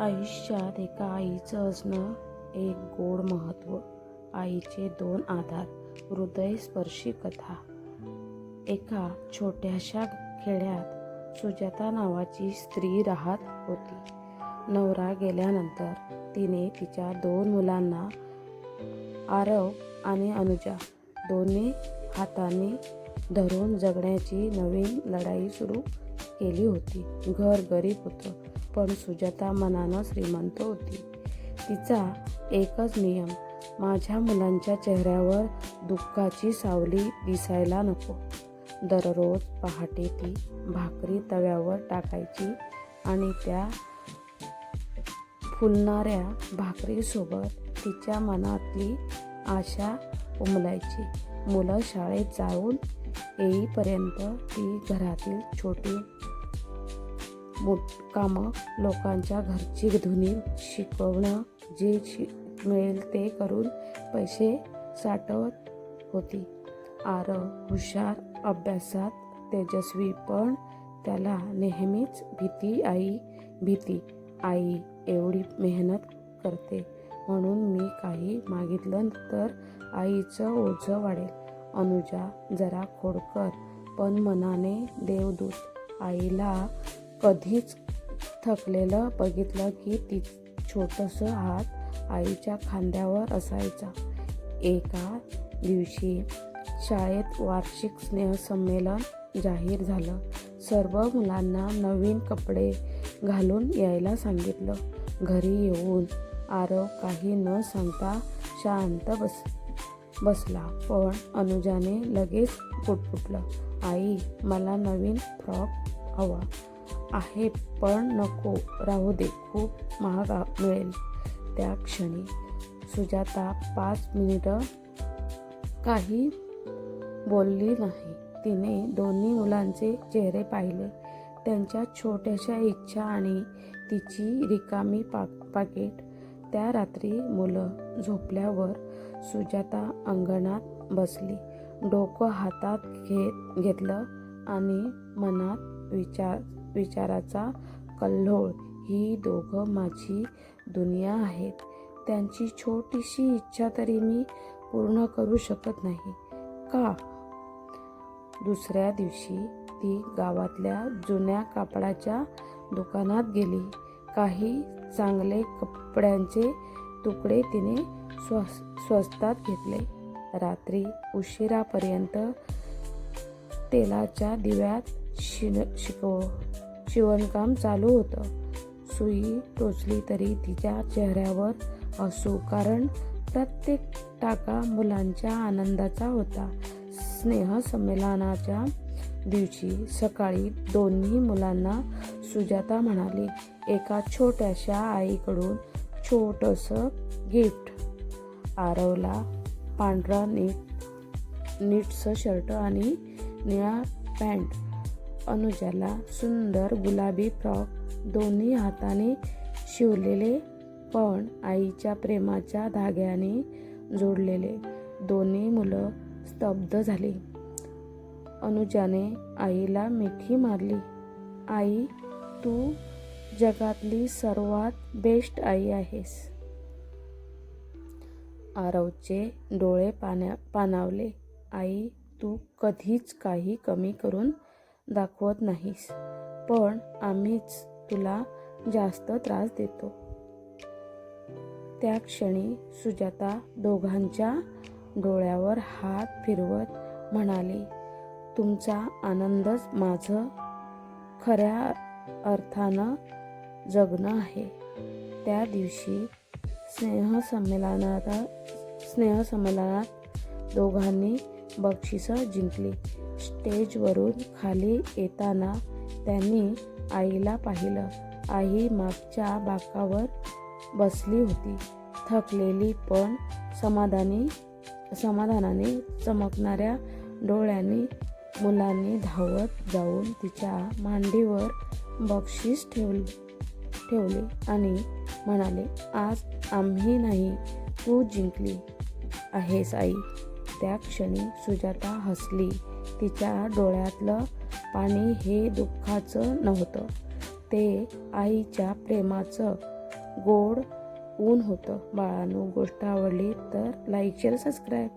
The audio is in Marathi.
आयुष्यात एका आईचं असणं एक गोड महत्त्व. आईचे दोन आधार. हृदयस्पर्शी कथा. एका छोट्याशा खेड्यात सुजाता नावाची स्त्री राहत होती. नवरा गेल्यानंतर तिने तिच्या दोन मुलांना, आरव आणि अनुजा, दोन्ही हातांनी धरून जगण्याची नवीन लढाई सुरू केली होती. घर गरीब होतं, पण सुजाता मनानं श्रीमंत होती. तिचा एकच नियम, माझ्या मुलांच्या चेहऱ्यावर दुःखाची सावली दिसायला नको. दररोज पहाटे ती भाकरी तव्यावर टाकायची आणि त्या फुलणाऱ्या भाकरीसोबत तिच्या मनातली आशा उमलायची. मुलं शाळेत जाऊन येईपर्यंत ती घरातील छोटी कामं, लोकांच्या घरची धुणी, शिकवणं, जे मिळेल ते करून पैसे साठवत होती. आरव हुशार, अभ्यासात तेजस्वी, पण त्याला नेहमीच भीती. आई एवढी मेहनत करते म्हणून मी काही मागितलं तर आईचं ओझं वाढेल. अनुजा जरा खोडकर, पण मनाने देवदूत. आईला कधीच थकलेलं बघितलं की ती छोटंसं हात आईच्या खांद्यावर असायचा. एका दिवशी शाळेत वार्षिक स्नेहसंमेलन जाहीर झालं. सर्व मुलांना नवीन कपडे घालून यायला सांगितलं. घरी येऊन आरव काही न सांगता शांत बसला, पण अनुजाने लगेच पुटपुटलं, आई मला नवीन फ्रॉक हवा आहे, पण नको राहू दे, खूप महाग मिळेल. त्या क्षणी सुजाता 5 मिनिटं काही बोलली नाही. तिने दोन्ही मुलांचे चेहरे पाहिले, त्यांच्या छोट्याशा इच्छा आणि तिची रिकामी पाकिट. त्या रात्री मुलं झोपल्यावर सुजाता अंगणात बसली, डोकं हातात घेतलं आणि मनात विचाराचा कल्लोळ. ही दोघं माझी दुनिया आहेत. त्यांची छोटीशी इच्छा तरी मी पूर्ण करू शकत नाही का? दुसऱ्या दिवशी ती गावातल्या जुन्या कापडाच्या दुकानात गेली. काही चांगले कपड्यांचे तुकडे तिने स्वस्तात घेतले. रात्री उशिरापर्यंत तेलाच्या दिव्यात शिवणकाम चालू होतं. सुई टोचली तरी तिच्या चेहऱ्यावर हसू, कारण प्रत्येक टाका मुलांच्या आनंदाचा होता. स्नेहसंमेलनाच्या दिवशी सकाळी दोन्ही मुलांना सुजाता म्हणाली, एका छोट्याशा आईकडून छोटंसं गिफ्ट. आरवला पांढरा नीटसं शर्ट आणि निळा पॅन्ट, अनुजाला सुंदर गुलाबी फ्रॉक, दोन्ही हाताने शिवलेले पण आईच्या प्रेमाच्या धाग्याने जोडलेले. दोन्ही मुलं स्तब्ध झाली. अनुजाने आईला मिठी मारली, आई तू जगातली सर्वात बेस्ट आई आहेस. आरवचे डोळे पाणावले, आई तू कधीच काही कमी करून दाखवत नाहीस, पण आम्हीच तुला जास्त त्रास देतो. त्या क्षणी सुजाता दोघांच्या डोळ्यावर हात फिरवत म्हणाली, तुमचा आनंदच माझं खऱ्या अर्थानं जगणं आहे. त्या दिवशी स्नेहसंमेलनात दोघांनी बक्षिसं जिंकली. स्टेजवरून खाली येताना त्यांनी आईला पाहिलं. आई मागच्या बाकावर बसली होती, थकलेली पण समाधानाने चमकणाऱ्या डोळ्यांनी. मुलांनी धावत जाऊन तिच्या मांडीवर बक्षीस ठेवले आणि म्हणाले, आज आम्ही नाही, तू जिंकली आहेस आई. त्या क्षणी सुजाता हसली. तिच्या डोळ्यातलं पाणी हे दुःखाचं नव्हतं, ते आईच्या प्रेमाचं. गोड ऊन होतं. बाळांनो, गोष्ट आवडली तर लाईक शेअर सबस्क्राईब.